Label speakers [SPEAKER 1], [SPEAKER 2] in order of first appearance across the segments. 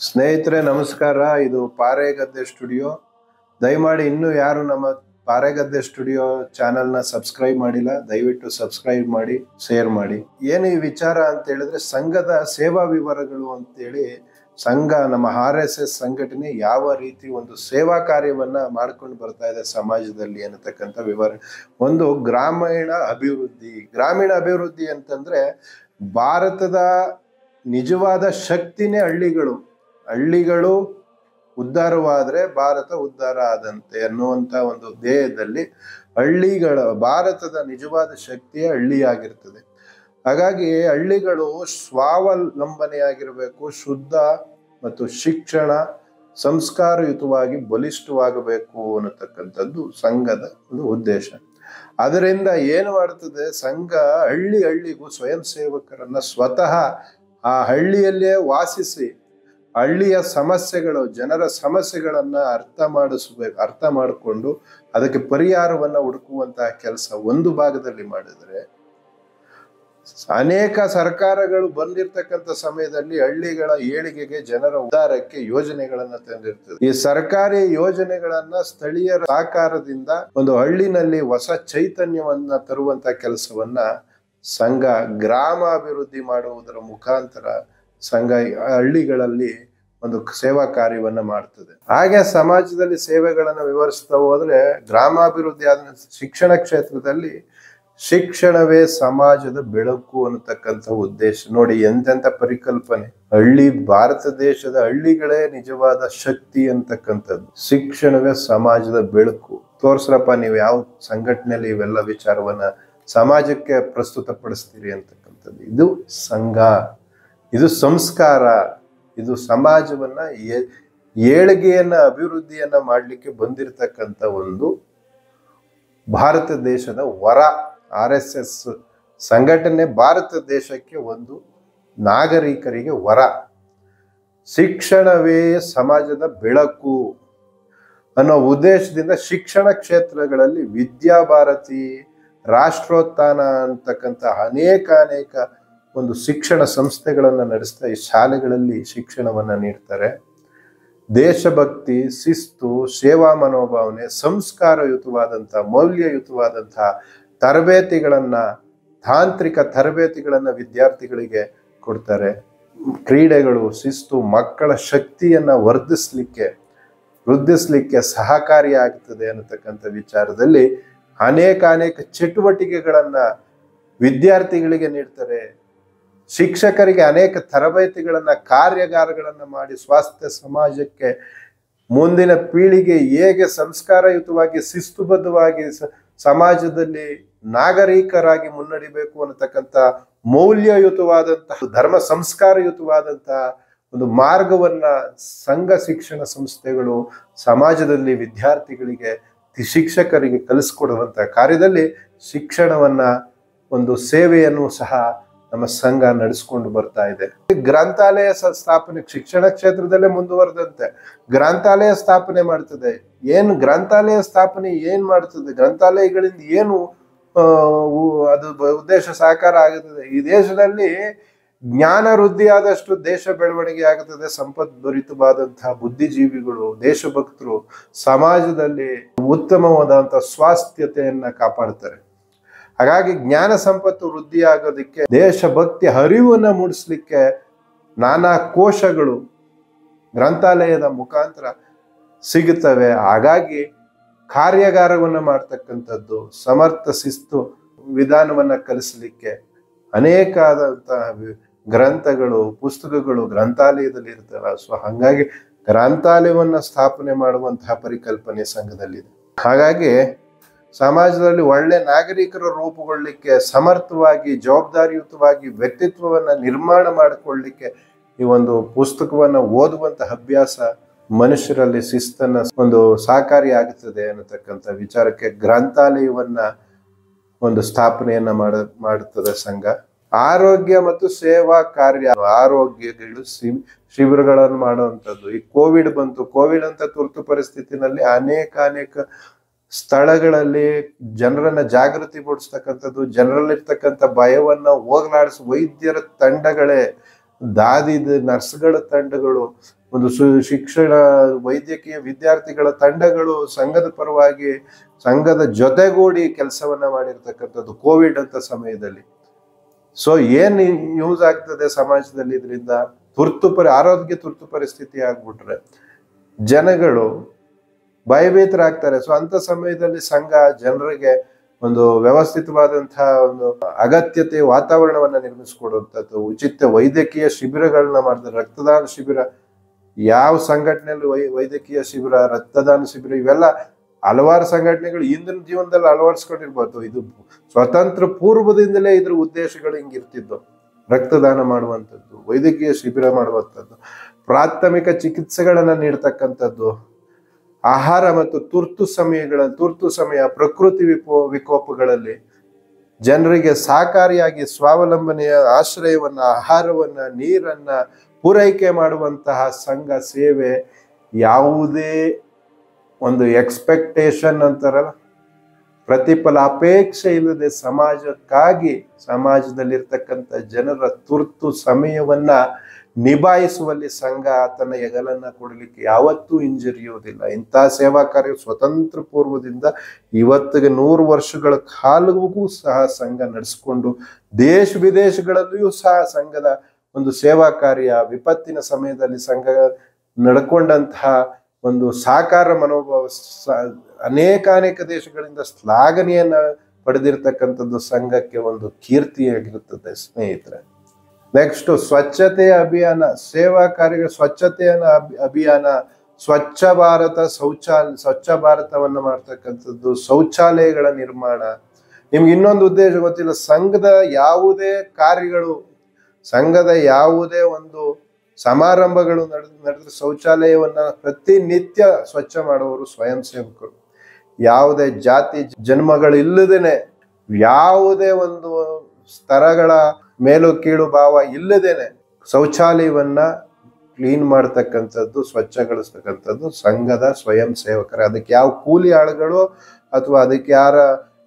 [SPEAKER 1] ಸ್ನೇಹಿತರೆ ನಮಸ್ಕಾರ. ಇದು ಪಾರೆಗದ್ದೆ ಸ್ಟುಡಿಯೋ. ದಯಮಾಡಿ ಇನ್ನೂ ಯಾರು ನಮ್ಮ ಪಾರೆಗದ್ದೆ ಸ್ಟುಡಿಯೋ ಚಾನೆಲ್ನ ಸಬ್ಸ್ಕ್ರೈಬ್ ಮಾಡಿಲ್ಲ, ದಯವಿಟ್ಟು ಸಬ್ಸ್ಕ್ರೈಬ್ ಮಾಡಿ, ಶೇರ್ ಮಾಡಿ. ಏನು ಈ ವಿಚಾರ ಅಂತ ಹೇಳಿದ್ರೆ, ಸಂಘದ ಸೇವಾ ವಿವರಗಳು ಅಂತೇಳಿ ಸಂಘ, ನಮ್ಮ RSS ಸಂಘಟನೆ ಯಾವ ರೀತಿ ಒಂದು ಸೇವಾ ಕಾರ್ಯವನ್ನ ಮಾಡ್ಕೊಂಡು ಬರ್ತಾ ಇದೆ ಸಮಾಜದಲ್ಲಿ ಅನ್ನತಕ್ಕಂಥ ವಿವರ. ಒಂದು ಗ್ರಾಮೀಣ ಅಭಿವೃದ್ಧಿ ಅಂತಂದ್ರೆ ಭಾರತದ ನಿಜವಾದ ಶಕ್ತಿನೇ ಹಳ್ಳಿಗಳು ಉದ್ಧಾರವಾದ್ರೆ ಭಾರತ ಉದ್ಧಾರ ಆದಂತೆ ಅನ್ನುವಂಥ ಒಂದು ಧ್ಯೇಯದಲ್ಲಿ ಭಾರತದ ನಿಜವಾದ ಶಕ್ತಿಯೇ ಹಳ್ಳಿಯಾಗಿರ್ತದೆ. ಹಾಗಾಗಿ ಹಳ್ಳಿಗಳು ಸ್ವಾವಲಂಬನೆಯಾಗಿರಬೇಕು, ಶುದ್ಧ ಮತ್ತು ಶಿಕ್ಷಣ ಸಂಸ್ಕಾರಯುತವಾಗಿ ಬಲಿಷ್ಠವಾಗಬೇಕು ಅನ್ನತಕ್ಕಂಥದ್ದು ಸಂಘದ ಒಂದು ಉದ್ದೇಶ. ಅದರಿಂದ ಏನು ಮಾಡ್ತದೆ, ಸಂಘ ಹಳ್ಳಿಗೂ ಸ್ವಯಂ ಸೇವಕರನ್ನ ಸ್ವತಃ ಆ ಹಳ್ಳಿಯಲ್ಲೇ ವಾಸಿಸಿ ಹಳ್ಳಿಯ ಸಮಸ್ಯೆಗಳು, ಜನರ ಸಮಸ್ಯೆಗಳನ್ನ ಅರ್ಥ ಮಾಡಿಕೊಂಡು ಅದಕ್ಕೆ ಪರಿಹಾರವನ್ನ ಹುಡುಕುವಂತಹ ಕೆಲಸ ಒಂದು ಭಾಗದಲ್ಲಿ ಮಾಡಿದ್ರೆ, ಅನೇಕ ಸರ್ಕಾರಗಳು ಬಂದಿರತಕ್ಕಂಥ ಸಮಯದಲ್ಲಿ ಹಳ್ಳಿಗಳ ಏಳಿಗೆಗೆ, ಜನರ ಉದ್ಧಾರಕ್ಕೆ ಯೋಜನೆಗಳನ್ನ ತಂದಿರ್ತದೆ. ಈ ಸರ್ಕಾರಿ ಯೋಜನೆಗಳನ್ನ ಸ್ಥಳೀಯರ ಸಹಕಾರದಿಂದ ಒಂದು ಹಳ್ಳಿನಲ್ಲಿ ಹೊಸ ಚೈತನ್ಯವನ್ನ ತರುವಂತ ಕೆಲಸವನ್ನ ಸಂಘ ಗ್ರಾಮಾಭಿವೃದ್ಧಿ ಮಾಡುವುದರ ಮುಖಾಂತರ ಸಂಘ ಹಳ್ಳಿಗಳಲ್ಲಿ ಒಂದು ಸೇವಾ ಕಾರ್ಯವನ್ನ ಮಾಡ್ತದೆ. ಹಾಗೆ ಸಮಾಜದಲ್ಲಿ ಸೇವೆಗಳನ್ನು ವಿವರಿಸ್ತಾ ಹೋದ್ರೆ, ಗ್ರಾಮಾಭಿವೃದ್ಧಿ ಆದ ಶಿಕ್ಷಣ ಕ್ಷೇತ್ರದಲ್ಲಿ ಶಿಕ್ಷಣವೇ ಸಮಾಜದ ಬೆಳಕು ಅನ್ನತಕ್ಕಂಥ ಉದ್ದೇಶ. ನೋಡಿ ಎಂತೆಂಥ ಪರಿಕಲ್ಪನೆ. ಭಾರತ ದೇಶದ ಹಳ್ಳಿಗಳೇ ನಿಜವಾದ ಶಕ್ತಿ ಅಂತಕ್ಕಂಥದ್ದು. ಶಿಕ್ಷಣವೇ ಸಮಾಜದ ಬೆಳಕು. ತೋರ್ಸ್ರಪ್ಪ ನೀವು ಯಾವ ಸಂಘಟನೆಯಲ್ಲಿ ಇವೆಲ್ಲ ವಿಚಾರವನ್ನ ಸಮಾಜಕ್ಕೆ ಪ್ರಸ್ತುತಪಡಿಸ್ತೀರಿ ಅಂತಕ್ಕಂಥದ್ದು. ಇದು ಸಂಘ, ಇದು ಸಂಸ್ಕಾರ, ಇದು ಸಮಾಜವನ್ನ ಏಳಿಗೆಯನ್ನ, ಅಭಿವೃದ್ಧಿಯನ್ನ ಮಾಡ್ಲಿಕ್ಕೆ ಬಂದಿರತಕ್ಕಂಥ ಒಂದು ಭಾರತ ದೇಶದ ವರ. RSS ಸಂಘಟನೆ ಭಾರತ ದೇಶಕ್ಕೆ ಒಂದು ನಾಗರಿಕರಿಗೆ ವರ. ಶಿಕ್ಷಣವೇ ಸಮಾಜದ ಬೆಳಕು ಅನ್ನೋ ಉದ್ದೇಶದಿಂದ ಶಿಕ್ಷಣ ಕ್ಷೇತ್ರಗಳಲ್ಲಿ ವಿದ್ಯಾಭಾರತಿ, ರಾಷ್ಟ್ರೋತ್ಥಾನ ಅಂತಕ್ಕಂಥ ಅನೇಕ ಒಂದು ಶಿಕ್ಷಣ ಸಂಸ್ಥೆಗಳನ್ನು ನಡೆಸ್ತಾ ಈ ಶಾಲೆಗಳಲ್ಲಿ ಶಿಕ್ಷಣವನ್ನ ನೀಡ್ತಾರೆ. ದೇಶಭಕ್ತಿ, ಶಿಸ್ತು, ಸೇವಾ ಮನೋಭಾವನೆ, ಸಂಸ್ಕಾರಯುತವಾದಂಥ, ಮೌಲ್ಯಯುತವಾದಂಥ ತಾಂತ್ರಿಕ ತರಬೇತಿಗಳನ್ನ ವಿದ್ಯಾರ್ಥಿಗಳಿಗೆ ಕೊಡ್ತಾರೆ. ಕ್ರೀಡೆಗಳು, ಶಿಸ್ತು ಮಕ್ಕಳ ಶಕ್ತಿಯನ್ನ ವೃದ್ಧಿಸ್ಲಿಕ್ಕೆ ಸಹಕಾರಿಯಾಗ್ತದೆ ಅನ್ನತಕ್ಕಂಥ ವಿಚಾರದಲ್ಲಿ ಅನೇಕ ಚಟುವಟಿಕೆಗಳನ್ನ ವಿದ್ಯಾರ್ಥಿಗಳಿಗೆ ನೀಡ್ತಾರೆ. ಶಿಕ್ಷಕರಿಗೆ ಅನೇಕ ತರಬೇತಿಗಳನ್ನ, ಕಾರ್ಯಾಗಾರಗಳನ್ನ ಮಾಡಿ ಸ್ವಾಸ್ಥ್ಯ ಸಮಾಜಕ್ಕೆ ಮುಂದಿನ ಪೀಳಿಗೆ ಹೇಗೆ ಸಂಸ್ಕಾರಯುತವಾಗಿ, ಶಿಸ್ತುಬದ್ಧವಾಗಿ ಸಮಾಜದಲ್ಲಿ ನಾಗರಿಕರಾಗಿ ಮುನ್ನಡಿಬೇಕು ಅನ್ನತಕ್ಕಂಥ ಮೌಲ್ಯಯುತವಾದಂತಹ, ಧರ್ಮ ಸಂಸ್ಕಾರಯುತವಾದಂತಹ ಒಂದು ಮಾರ್ಗವನ್ನ ಸಂಘ ಶಿಕ್ಷಣ ಸಂಸ್ಥೆಗಳು ಸಮಾಜದಲ್ಲಿ ವಿದ್ಯಾರ್ಥಿಗಳಿಗೆ, ಶಿಕ್ಷಕರಿಗೆ ಕಲಿಸ್ಕೊಡುವಂತ ಕಾರ್ಯದಲ್ಲಿ ಶಿಕ್ಷಣವನ್ನ, ಒಂದು ಸೇವೆಯನ್ನು ಸಹ ನಮ್ಮ ಸಂಘ ನಡೆಸ್ಕೊಂಡು ಬರ್ತಾ ಇದೆ. ಗ್ರಂಥಾಲಯ ಸ್ಥಾಪನೆ ಶಿಕ್ಷಣ ಕ್ಷೇತ್ರದಲ್ಲೇ ಮುಂದುವರೆದಂತೆ ಗ್ರಂಥಾಲಯ ಸ್ಥಾಪನೆ ಮಾಡ್ತದೆ. ಗ್ರಂಥಾಲಯ ಸ್ಥಾಪನೆ ಮಾಡ್ತದೆ, ಗ್ರಂಥಾಲಯಗಳಿಂದ ಏನು ಅದು ಉದ್ದೇಶ ಸಾಕಾರ ಆಗುತ್ತದೆ. ಈ ದೇಶದಲ್ಲಿ ಜ್ಞಾನ ವೃದ್ಧಿ ಆದಷ್ಟು ದೇಶ ಬೆಳವಣಿಗೆ ಆಗುತ್ತದೆ. ಸಂಪದ್ಭರಿತವಾದಂತಹ ಬುದ್ಧಿಜೀವಿಗಳು, ದೇಶಭಕ್ತರು ಸಮಾಜದಲ್ಲಿ ಉತ್ತಮವಾದಂತಹ ಸ್ವಾಸ್ಥ್ಯತೆಯನ್ನ ಕಾಪಾಡ್ತಾರೆ. ಹಾಗಾಗಿ ಜ್ಞಾನ ಸಂಪತ್ತು ವೃದ್ಧಿ ಆಗೋದಕ್ಕೆ, ದೇಶಭಕ್ತಿ ಅರಿವನ್ನ ಮೂಡಿಸ್ಲಿಕ್ಕೆ ನಾನಾ ಕೋಶಗಳು ಗ್ರಂಥಾಲಯದ ಮುಖಾಂತರ ಸಿಗುತ್ತವೆ. ಹಾಗಾಗಿ ಕಾರ್ಯಾಗಾರವನ್ನ ಮಾಡ್ತಕ್ಕಂಥದ್ದು, ಸಮರ್ಥ ಶಿಸ್ತು ವಿಧಾನವನ್ನ ಕಲಿಸಲಿಕ್ಕೆ ಅನೇಕ ಆದಂತಹ ಗ್ರಂಥಗಳು, ಪುಸ್ತಕಗಳು ಗ್ರಂಥಾಲಯದಲ್ಲಿ ಇರ್ತವೆ. ಸೊ ಹಾಗಾಗಿ ಗ್ರಂಥಾಲಯವನ್ನ ಸ್ಥಾಪನೆ ಮಾಡುವಂತಹ ಪರಿಕಲ್ಪನೆ ಸಂಘದಲ್ಲಿದೆ. ಹಾಗಾಗಿ ಸಮಾಜದಲ್ಲಿ ಒಳ್ಳೆ ನಾಗರಿಕರ ರೂಪುಗೊಳ್ಳಲಿಕ್ಕೆ, ಸಮರ್ಥವಾಗಿ, ಜವಾಬ್ದಾರಿಯುತವಾಗಿ ವ್ಯಕ್ತಿತ್ವವನ್ನ ನಿರ್ಮಾಣ ಮಾಡಿಕೊಳ್ಳಲಿಕ್ಕೆ ಈ ಒಂದು ಪುಸ್ತಕವನ್ನ ಓದುವಂತಹ ಅಭ್ಯಾಸ ಮನುಷ್ಯರಲ್ಲಿ ಶಿಸ್ತನ್ನ ಒಂದು ಸಹಕಾರಿ ಆಗುತ್ತದೆ ಅನ್ನತಕ್ಕಂಥ ವಿಚಾರಕ್ಕೆ ಗ್ರಂಥಾಲಯವನ್ನ ಒಂದು ಸ್ಥಾಪನೆಯನ್ನ ಮಾಡುತ್ತದೆ ಸಂಘ. ಆರೋಗ್ಯ ಮತ್ತು ಸೇವಾ ಕಾರ್ಯ, ಆರೋಗ್ಯಗಳು ಶಿಬಿರಗಳನ್ನು ಮಾಡುವಂಥದ್ದು. ಈ ಕೋವಿಡ್ ಬಂತು, ಕೋವಿಡ್ ಅಂತ ತುರ್ತು ಪರಿಸ್ಥಿತಿನಲ್ಲಿ ಅನೇಕ ಸ್ಥಳಗಳಲ್ಲಿ ಜನರನ್ನ ಜಾಗೃತಿ ಮೂಡಿಸ್ತಕ್ಕಂಥದ್ದು, ಜನರಲ್ಲಿರ್ತಕ್ಕಂಥ ಭಯವನ್ನ ಹೋಗಲಾಡಿಸ ವೈದ್ಯರ ತಂಡಗಳೇ, ನರ್ಸ್ಗಳ ತಂಡಗಳು, ಒಂದು ಶಿಕ್ಷಣ ವೈದ್ಯಕೀಯ ವಿದ್ಯಾರ್ಥಿಗಳ ತಂಡಗಳು ಸಂಘದ ಪರವಾಗಿ ಸಂಘದ ಜೊತೆಗೂಡಿ ಕೆಲಸವನ್ನ ಮಾಡಿರ್ತಕ್ಕಂಥದ್ದು ಕೋವಿಡ್ ಅಂತ ಸಮಯದಲ್ಲಿ. ಸೊ ಏನ್ ಯೂಸ್ ಆಗ್ತದೆ ಸಮಾಜದಲ್ಲಿ ಇದರಿಂದ? ಆರೋಗ್ಯ ತುರ್ತು ಪರಿಸ್ಥಿತಿ ಆಗ್ಬಿಟ್ರೆ ಜನಗಳು ಭಯಭೀತರಾಗ್ತಾರೆ. ಸೊ ಅಂತ ಸಮಯದಲ್ಲಿ ಸಂಘ ಜನರಿಗೆ ಒಂದು ವ್ಯವಸ್ಥಿತವಾದಂತಹ ಒಂದು ಅಗತ್ಯತೆ ವಾತಾವರಣವನ್ನ ನಿರ್ಮಿಸಿಕೊಡುವಂಥದ್ದು, ಉಚಿತ ವೈದ್ಯಕೀಯ ಶಿಬಿರಗಳನ್ನ ಮಾಡಿದ್ರೆ, ರಕ್ತದಾನ ಶಿಬಿರ, ಯಾವ ಸಂಘಟನೆಯಲ್ಲಿ ವೈದ್ಯಕೀಯ ಶಿಬಿರ, ರಕ್ತದಾನ ಶಿಬಿರ, ಇವೆಲ್ಲ ಹಲವಾರು ಸಂಘಟನೆಗಳು ಇಂದಿನ ಜೀವನದಲ್ಲಿ ಅಳವಡಿಸ್ಕೊಂಡಿರ್ಬೋದು. ಇದು ಸ್ವತಂತ್ರ ಪೂರ್ವದಿಂದಲೇ ಇದ್ರ ಉದ್ದೇಶಗಳು ಹಿಂಗಿರ್ತಿದ್ದು. ರಕ್ತದಾನ ಮಾಡುವಂಥದ್ದು, ವೈದ್ಯಕೀಯ ಶಿಬಿರ ಮಾಡುವಂಥದ್ದು, ಪ್ರಾಥಮಿಕ ಚಿಕಿತ್ಸೆಗಳನ್ನ ನೀಡ್ತಕ್ಕಂಥದ್ದು, ಆಹಾರ ಮತ್ತು ತುರ್ತು ಸಮಯ ಪ್ರಕೃತಿ ವಿಕೋಪಗಳಲ್ಲಿ ಜನರಿಗೆ ಸಹಕಾರಿಯಾಗಿ ಸ್ವಾವಲಂಬನೆಯ ಆಶ್ರಯವನ್ನ, ಆಹಾರವನ್ನ, ನೀರನ್ನ ಪೂರೈಕೆ ಮಾಡುವಂತಹ ಸಂಘ ಸೇವೆ. ಯಾವುದೇ ಒಂದು ಎಕ್ಸ್ಪೆಕ್ಟೇಷನ್ ಅಂತಾರಲ್ಲ, ಪ್ರತಿಫಲ ಅಪೇಕ್ಷೆ ಇಲ್ಲದೆ ಸಮಾಜಕ್ಕಾಗಿ, ಸಮಾಜದಲ್ಲಿರ್ತಕ್ಕಂಥ ಜನರ ತುರ್ತು ಸಮಯವನ್ನ ನಿಭಾಯಿಸುವಲ್ಲಿ ಸಂಘ ತನ್ನ ಹೆಗಲನ್ನ ಕೊಡಲಿಕ್ಕೆ ಯಾವತ್ತೂ ಹಿಂಜರಿಯುವುದಿಲ್ಲ. ಇಂತಹ ಸೇವಾ ಕಾರ್ಯ ಸ್ವತಂತ್ರ ಪೂರ್ವದಿಂದ ಇವತ್ತಿಗೆ 100 ವರ್ಷಗಳ ಕಾಲವೂ ಸಹ ಸಂಘ ನಡೆಸಿಕೊಂಡು, ದೇಶ ವಿದೇಶಗಳಲ್ಲಿಯೂ ಸಹ ಸಂಘದ ಒಂದು ಸೇವಾ ಕಾರ್ಯ, ವಿಪತ್ತಿನ ಸಮಯದಲ್ಲಿ ಸಂಘ ನಡ್ಕೊಂಡಂತಹ ಒಂದು ಸಹಕಾರ ಮನೋಭಾವ ಅನೇಕ ದೇಶಗಳಿಂದ ಶ್ಲಾಘನೆಯನ್ನ ಪಡೆದಿರ್ತಕ್ಕಂಥದ್ದು ಸಂಘಕ್ಕೆ ಒಂದು ಕೀರ್ತಿಯಾಗಿರುತ್ತದೆ ಸ್ನೇಹಿತರೆ. ನೆಕ್ಸ್ಟ್ ಸ್ವಚ್ಛತೆಯ ಅಭಿಯಾನ, ಸೇವಾ ಕಾರ್ಯ, ಸ್ವಚ್ಛತೆಯ ಅಭಿಯಾನ, ಸ್ವಚ್ಛ ಭಾರತವನ್ನ ಮಾಡ್ತಕ್ಕಂಥದ್ದು, ಶೌಚಾಲಯಗಳ ನಿರ್ಮಾಣ. ನಿಮ್ಗೆ ಇನ್ನೊಂದು ಉದ್ದೇಶ ಗೊತ್ತಿಲ್ಲ, ಸಂಘದ ಯಾವುದೇ ಕಾರ್ಯಗಳು, ಸಂಘದ ಯಾವುದೇ ಒಂದು ಸಮಾರಂಭಗಳು ನಡೆದ್ರೆ ಶೌಚಾಲಯವನ್ನ ಪ್ರತಿನಿತ್ಯ ಸ್ವಚ್ಛ ಮಾಡುವವರು ಸ್ವಯಂ ಸೇವಕರು. ಯಾವುದೇ ಜಾತಿ ಜನ್ಮಗಳಿಲ್ಲದೇನೆ, ಯಾವುದೇ ಒಂದು ಸ್ತರಗಳ ಮೇಲು ಕೀಳು ಭಾವ ಇಲ್ಲದೇನೆ ಶೌಚಾಲಯವನ್ನ ಕ್ಲೀನ್ ಮಾಡ್ತಕ್ಕಂಥದ್ದು, ಸ್ವಚ್ಛಗೊಳಿಸ್ತಕ್ಕಂಥದ್ದು ಸಂಘದ ಸ್ವಯಂ ಸೇವಕರೇ. ಅದಕ್ಕೆ ಯಾವ ಕೂಲಿ ಆಳುಗಳು ಅಥವಾ ಅದಕ್ಕೆ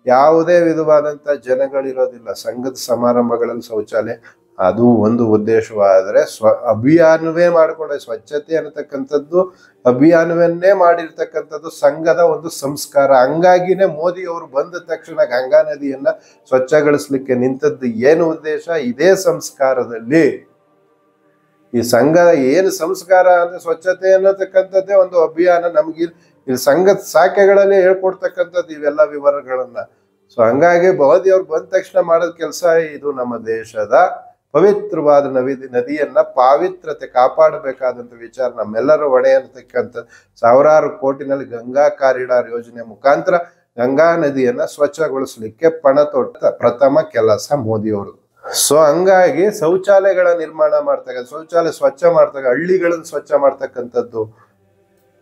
[SPEAKER 1] ಯಾವುದೇ ವಿಧವಾದಂಥ ಜನಗಳಿರೋದಿಲ್ಲ. ಸಂಘದ ಸಮಾರಂಭಗಳಲ್ಲಿ ಶೌಚಾಲಯ ಅದು ಒಂದು ಉದ್ದೇಶವಾದರೆ ಅಭಿಯಾನವೇ ಮಾಡಿಕೊಂಡ ಸ್ವಚ್ಛತೆ ಅನ್ನತಕ್ಕಂಥದ್ದು ಅಭಿಯಾನವನ್ನೇ ಮಾಡಿರ್ತಕ್ಕಂಥದ್ದು ಸಂಘದ ಒಂದು ಸಂಸ್ಕಾರ. ಹಂಗಾಗಿನೇ ಮೋದಿ ಅವರು ಬಂದ ತಕ್ಷಣ ಗಂಗಾ ನದಿಯನ್ನ ಸ್ವಚ್ಛಗೊಳಿಸ್ಲಿಕ್ಕೆ ನಿಂತದ್ದು. ಏನು ಉದ್ದೇಶ? ಇದೇ ಸಂಸ್ಕಾರದಲ್ಲಿ ಈ ಸಂಘ ಏನು ಸಂಸ್ಕಾರ ಅಂದ್ರೆ ಸ್ವಚ್ಛತೆ ಅನ್ನತಕ್ಕಂಥದ್ದೇ ಒಂದು ಅಭಿಯಾನ. ನಮ್ಗೆ ಈ ಸಂಘದ ಶಾಖೆಗಳಲ್ಲಿ ಹೇಳ್ಕೊಡ್ತಕ್ಕಂಥದ್ದು ಇವೆಲ್ಲ ವಿವರಗಳನ್ನ. ಸೊ ಹಂಗಾಗಿ ಮೋದಿ ಅವ್ರು ಬಂದ ತಕ್ಷಣ ಮಾಡೋದ್ ಕೆಲಸ ಇದು. ನಮ್ಮ ದೇಶದ ಪವಿತ್ರವಾದ ನದಿಯನ್ನ ಪಾವಿತ್ರತೆ ಕಾಪಾಡಬೇಕಾದಂತ ವಿಚಾರ ನಮ್ಮೆಲ್ಲರ ಹೊಣೆ ಅನ್ನತಕ್ಕಂಥ ಸಾವಿರಾರು ಕೋಟಿನಲ್ಲಿ ಗಂಗಾ ಕಾರಿಡಾರ್ ಯೋಜನೆ ಮುಖಾಂತರ ಗಂಗಾ ನದಿಯನ್ನ ಸ್ವಚ್ಛಗೊಳಿಸ್ಲಿಕ್ಕೆ ಪಣ ತೊಟ್ಟ ಪ್ರಥಮ ಕೆಲಸ ಮೋದಿಯವರು. ಸೊ ಹಂಗಾಗಿ ಶೌಚಾಲಯಗಳ ನಿರ್ಮಾಣ ಶೌಚಾಲಯ ಸ್ವಚ್ಛ ಹಳ್ಳಿಗಳನ್ನು ಸ್ವಚ್ಛ ಮಾಡ್ತಕ್ಕಂಥದ್ದು,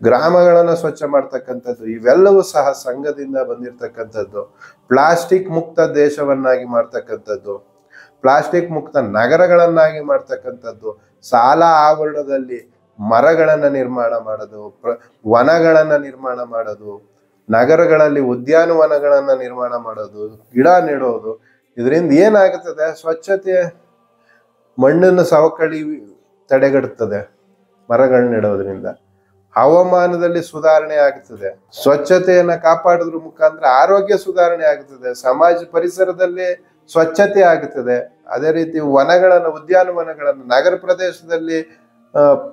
[SPEAKER 1] ಗ್ರಾಮಗಳನ್ನ ಸ್ವಚ್ಛ ಮಾಡ್ತಕ್ಕಂಥದ್ದು ಇವೆಲ್ಲವೂ ಸಹ ಸಂಘದಿಂದ ಬಂದಿರತಕ್ಕಂಥದ್ದು. ಪ್ಲಾಸ್ಟಿಕ್ ಮುಕ್ತ ದೇಶವನ್ನಾಗಿ ಮಾಡ್ತಕ್ಕಂಥದ್ದು, ಪ್ಲಾಸ್ಟಿಕ್ ಮುಕ್ತ ನಗರಗಳನ್ನಾಗಿ ಮಾಡ್ತಕ್ಕಂಥದ್ದು, ಶಾಲಾ ಆವರಣದಲ್ಲಿ ಮರಗಳನ್ನ ನಿರ್ಮಾಣ ಮಾಡೋದು, ವನಗಳನ್ನ ನಿರ್ಮಾಣ ಮಾಡೋದು, ನಗರಗಳಲ್ಲಿ ಉದ್ಯಾನವನಗಳನ್ನ ನಿರ್ಮಾಣ ಮಾಡೋದು, ಗಿಡ ನೆಡೋದು. ಇದರಿಂದ ಏನಾಗುತ್ತದೆ? ಸ್ವಚ್ಛತೆ, ಮಣ್ಣಿನ ಸವಕಳಿ ತಡೆಗಟ್ಟುತ್ತದೆ ಮರಗಳನ್ನ ನೆಡೋದ್ರಿಂದ. ಹವಾಮಾನದಲ್ಲಿ ಸುಧಾರಣೆ ಆಗ್ತದೆ. ಸ್ವಚ್ಛತೆಯನ್ನ ಕಾಪಾಡೋದ್ರ ಮುಖಾಂತರ ಆರೋಗ್ಯ ಸುಧಾರಣೆ ಆಗ್ತದೆ. ಸಮಾಜ ಪರಿಸರದಲ್ಲಿ ಸ್ವಚ್ಛತೆ ಆಗುತ್ತದೆ. ಅದೇ ರೀತಿ ಉದ್ಯಾನವನಗಳನ್ನ, ನಗರ ಪ್ರದೇಶದಲ್ಲಿ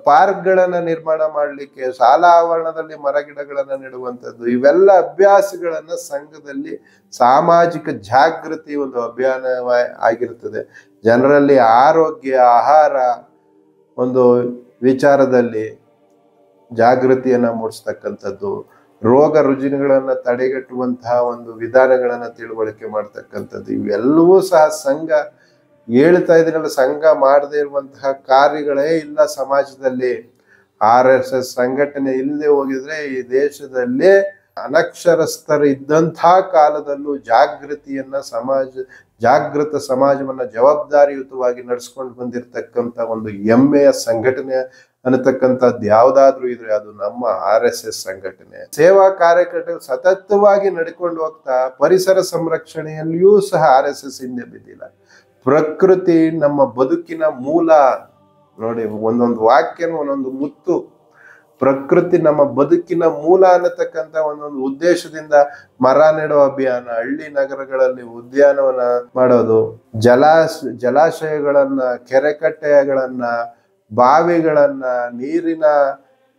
[SPEAKER 1] ಪಾರ್ಕ್ಗಳನ್ನ ನಿರ್ಮಾಣ ಮಾಡಲಿಕ್ಕೆ, ಶಾಲಾ ಆವರಣದಲ್ಲಿ ಮರ ಗಿಡಗಳನ್ನ ನೆಡುವಂಥದ್ದು, ಇವೆಲ್ಲ ಅಭ್ಯಾಸಗಳನ್ನ ಸಂಘದಲ್ಲಿ ಸಾಮಾಜಿಕ ಜಾಗೃತಿ ಒಂದು ಅಭಿಯಾನ ಆಗಿರ್ತದೆ. ಜನರಲ್ಲಿ ಆರೋಗ್ಯ, ಆಹಾರ ಒಂದು ವಿಚಾರದಲ್ಲಿ ಜಾಗೃತಿಯನ್ನ ಮೂಡಿಸ್ತಕ್ಕಂಥದ್ದು, ರೋಗ ರುಜಿನಗಳನ್ನ ತಡೆಗಟ್ಟುವಂತಹ ಒಂದು ವಿಧಾನಗಳನ್ನ ತಿಳುವಳಿಕೆ ಮಾಡ್ತಕ್ಕಂಥದ್ದು, ಇವೆಲ್ಲವೂ ಸಹ ಸಂಘ ಹೇಳ್ತಾ ಇದೀನಲ್ಲ, ಸಂಘ ಮಾಡದೇ ಇರುವಂತಹ ಕಾರ್ಯಗಳೇ ಇಲ್ಲ ಸಮಾಜದಲ್ಲಿ. RSS ಸಂಘಟನೆ ಇಲ್ಲದೆ ಹೋಗಿದ್ರೆ ಈ ದೇಶದಲ್ಲಿ ಅನಕ್ಷರಸ್ಥರು ಇದ್ದಂತಹ ಕಾಲದಲ್ಲೂ ಜಾಗೃತಿಯನ್ನ ಜಾಗೃತ ಸಮಾಜವನ್ನ ಜವಾಬ್ದಾರಿಯುತವಾಗಿ ನಡೆಸ್ಕೊಂಡು ಬಂದಿರತಕ್ಕಂಥ ಒಂದು ಹೆಮ್ಮೆಯ ಸಂಘಟನೆ ಅನ್ನತಕ್ಕಂಥದ್ದು ಯಾವ್ದಾದ್ರು ಇದ್ರೆ ಅದು ನಮ್ಮ RSS ಸಂಘಟನೆ. ಸೇವಾ ಕಾರ್ಯಕರ್ತರು ಸತತವಾಗಿ ನಡ್ಕೊಂಡು ಹೋಗ್ತಾ ಪರಿಸರ ಸಂರಕ್ಷಣೆಯಲ್ಲಿಯೂ ಸಹ RSS ಹಿಂದೆ ಬಿದ್ದಿಲ್ಲ. ಪ್ರಕೃತಿ ನಮ್ಮ ಬದುಕಿನ ಮೂಲ. ನೋಡಿ, ಒಂದೊಂದು ವಾಕ್ಯನ ಒಂದೊಂದು ಮುತ್ತು. ಪ್ರಕೃತಿ ನಮ್ಮ ಬದುಕಿನ ಮೂಲ ಅನ್ನತಕ್ಕಂಥ ಒಂದೊಂದು ಉದ್ದೇಶದಿಂದ ಮರ ನೆಡುವ ಅಭಿಯಾನ, ಹಳ್ಳಿ ನಗರಗಳಲ್ಲಿ ಉದ್ಯಾನವನ ಮಾಡೋದು, ಜಲಾಶಯಗಳನ್ನ, ಕೆರೆಕಟ್ಟೆಗಳನ್ನ, ಬಾವಿಗಳನ್ನ,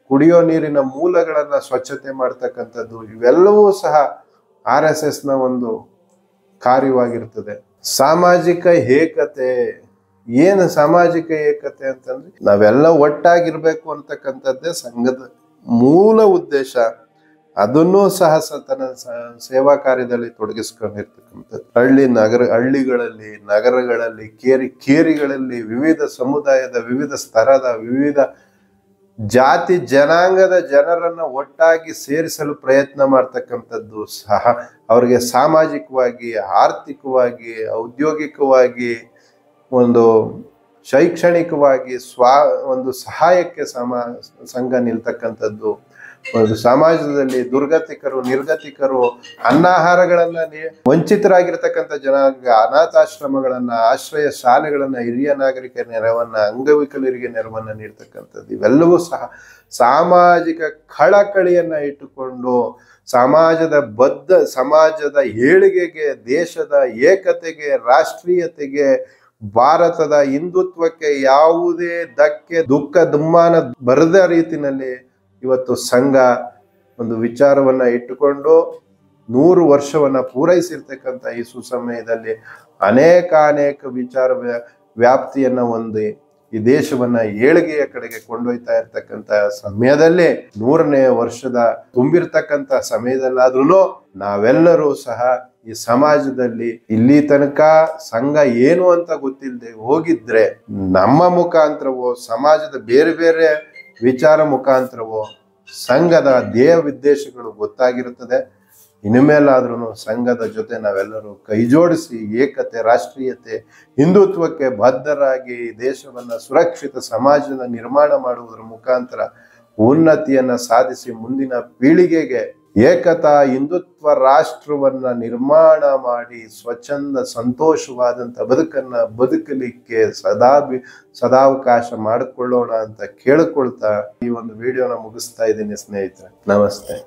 [SPEAKER 1] ಕುಡಿಯೋ ನೀರಿನ ಮೂಲಗಳನ್ನ ಸ್ವಚ್ಛತೆ ಮಾಡ್ತಕ್ಕಂಥದ್ದು, ಇವೆಲ್ಲವೂ ಸಹ RSS ನ ಒಂದು ಕಾರ್ಯವಾಗಿರ್ತದೆ. ಸಾಮಾಜಿಕ ಏಕತೆ. ಏನು ಸಾಮಾಜಿಕ ಏಕತೆ ಅಂತಂದ್ರೆ ನಾವೆಲ್ಲ ಒಟ್ಟಾಗಿರ್ಬೇಕು ಅಂತಕ್ಕಂಥದ್ದೇ ಸಂಘದ ಮೂಲ ಉದ್ದೇಶ. ಅದನ್ನೂ ಸಹ ತನ್ನ ಸೇವಾ ಕಾರ್ಯದಲ್ಲಿ ತೊಡಗಿಸ್ಕೊಂಡಿರ್ತಕ್ಕಂಥದ್ದು. ಹಳ್ಳಿಗಳಲ್ಲಿ, ನಗರಗಳಲ್ಲಿ, ಕೇರಿಗಳಲ್ಲಿ ವಿವಿಧ ಸಮುದಾಯದ, ವಿವಿಧ ಸ್ತರದ, ವಿವಿಧ ಜಾತಿ ಜನಾಂಗದ ಜನರನ್ನ ಒಟ್ಟಾಗಿ ಸೇರಿಸಲು ಪ್ರಯತ್ನ ಮಾಡ್ತಕ್ಕಂಥದ್ದು ಸಹ ಅವರಿಗೆ ಸಾಮಾಜಿಕವಾಗಿ, ಆರ್ಥಿಕವಾಗಿ, ಔದ್ಯೋಗಿಕವಾಗಿ, ಒಂದು ಶೈಕ್ಷಣಿಕವಾಗಿ ಒಂದು ಸಹಾಯಕ್ಕೆ ಸಂಘ ನಿಲ್ತಕ್ಕಂಥದ್ದು. ಒಂದು ಸಮಾಜದಲ್ಲಿ ದುರ್ಗತಿಕರು, ನಿರ್ಗತಿಕರು, ಅನ್ನಾಹಾರಗಳನ್ನ ವಂಚಿತರಾಗಿರ್ತಕ್ಕಂಥ ಜನಾಂಗ, ಅನಾಥಾಶ್ರಮಗಳನ್ನ, ಆಶ್ರಯ ಶಾಲೆಗಳನ್ನ, ಹಿರಿಯ ನಾಗರಿಕರ ನೆರವನ್ನ, ಅಂಗವಿಕಲರಿಗೆ ನೆರವನ್ನ ನೀಡ್ತಕ್ಕಂಥದ್ದು. ಇವೆಲ್ಲವೂ ಸಹ ಸಾಮಾಜಿಕ ಕಳಕಳಿಯನ್ನ ಇಟ್ಟುಕೊಂಡು ಸಮಾಜದ ಏಳಿಗೆಗೆ, ದೇಶದ ಏಕತೆಗೆ, ರಾಷ್ಟ್ರೀಯತೆಗೆ, ಭಾರತದ ಹಿಂದುತ್ವಕ್ಕೆ ಯಾವುದೇ ಧಕ್ಕೆ, ದುಃಖ, ದುಮ್ಮಾನ ಬರದ ರೀತಿಯಲ್ಲಿ ಇವತ್ತು ಸಂಘ ಒಂದು ವಿಚಾರವನ್ನ ಇಟ್ಟುಕೊಂಡು 100 ವರ್ಷವನ್ನ ಪೂರೈಸಿರ್ತಕ್ಕಂಥ ಈ ಸುಸಮಯದಲ್ಲಿ ಅನೇಕ ವಿಚಾರ ವ್ಯಾಪ್ತಿಯನ್ನ ಹೊಂದಿ ಈ ದೇಶವನ್ನ ಏಳಿಗೆಯ ಕಡೆಗೆ ಕೊಂಡೊಯ್ತಾ ಇರ್ತಕ್ಕಂಥ ಸಮಯದಲ್ಲಿ 100ನೇ ವರ್ಷದ ತುಂಬಿರ್ತಕ್ಕಂಥ ಸಮಯದಲ್ಲಾದ್ರೂ ನಾವೆಲ್ಲರೂ ಸಹ ಈ ಸಮಾಜದಲ್ಲಿ ಇಲ್ಲಿ ತನಕ ಸಂಘ ಏನು ಅಂತ ಗೊತ್ತಿಲ್ಲದೆ ಹೋಗಿದ್ರೆ ನಮ್ಮ ಮುಖಾಂತರವೋ, ಸಮಾಜದ ಬೇರೆ ಬೇರೆ ವಿಚಾರ ಮುಖಾಂತರವೋ ಸಂಘದ ಧ್ಯೇಯ ಉದ್ದೇಶಗಳು ಗೊತ್ತಾಗಿರುತ್ತದೆ. ಇನ್ಮೇಲಾದ್ರೂ ಸಂಘದ ಜೊತೆ ನಾವೆಲ್ಲರೂ ಕೈ ಜೋಡಿಸಿ ಏಕತೆ, ರಾಷ್ಟ್ರೀಯತೆ, ಹಿಂದುತ್ವಕ್ಕೆ ಬದ್ಧರಾಗಿ ದೇಶವನ್ನ ಸುರಕ್ಷಿತ ಸಮಾಜದ ನಿರ್ಮಾಣ ಮಾಡುವುದರ ಮುಖಾಂತರ ಉನ್ನತಿಯನ್ನ ಸಾಧಿಸಿ ಮುಂದಿನ ಪೀಳಿಗೆಗೆ ಏಕತಾ ಹಿಂದುತ್ವ ರಾಷ್ಟ್ರವನ್ನ ನಿರ್ಮಾಣ ಮಾಡಿ ಸ್ವಚ್ಛಂದ ಸಂತೋಷವಾದಂಥ ಬದುಕಲಿಕ್ಕೆ ಸದಾವಕಾಶ ಮಾಡಿಕೊಳ್ಳೋಣ ಅಂತ ಕೇಳಿಕೊಳ್ತಾ ಈ ಒಂದು ವಿಡಿಯೋನ ಮುಗಿಸ್ತಾ ಇದ್ದೀನಿ ಸ್ನೇಹಿತರೆ. ನಮಸ್ತೆ.